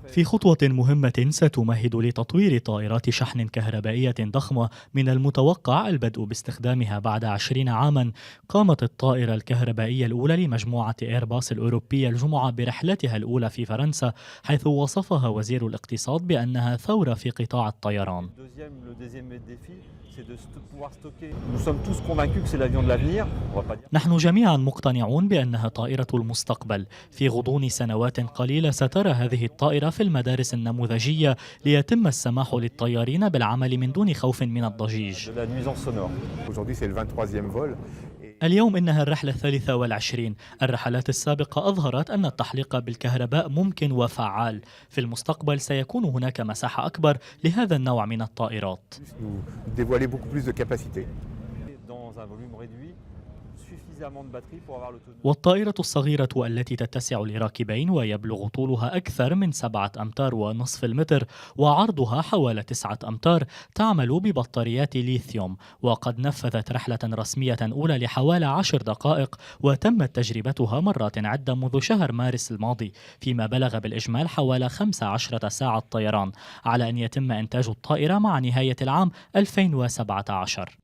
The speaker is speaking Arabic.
في خطوة مهمة ستمهد لتطوير طائرات شحن كهربائية ضخمة من المتوقع البدء باستخدامها بعد 20 عاما. قامت الطائرة الكهربائية الأولى لمجموعة إيرباص الأوروبية الجمعة برحلتها الأولى في فرنسا، حيث وصفها وزير الاقتصاد بأنها ثورة في قطاع الطيران. نحن جميعا مقتنعون بأنها طائرة المستقبل. في غضون سنوات قليلة سترى هذه الطائرة في المدارس النموذجية ليتم السماح للطيارين بالعمل من دون خوف من الضجيج. اليوم إنها الرحلة 23. الرحلات السابقة أظهرت أن التحليق بالكهرباء ممكن وفعال. في المستقبل سيكون هناك مساحة أكبر لهذا النوع من الطائرات. والطائرة الصغيرة التي تتسع لراكبين ويبلغ طولها أكثر من 7.5 أمتار وعرضها حوالي 9 أمتار تعمل ببطاريات ليثيوم، وقد نفذت رحلة رسمية أولى لحوالي 10 دقائق وتمت تجربتها مرات عدة منذ شهر مارس الماضي، فيما بلغ بالإجمال حوالي 15 ساعة طيران، على أن يتم إنتاج الطائرة مع نهاية العام 2017.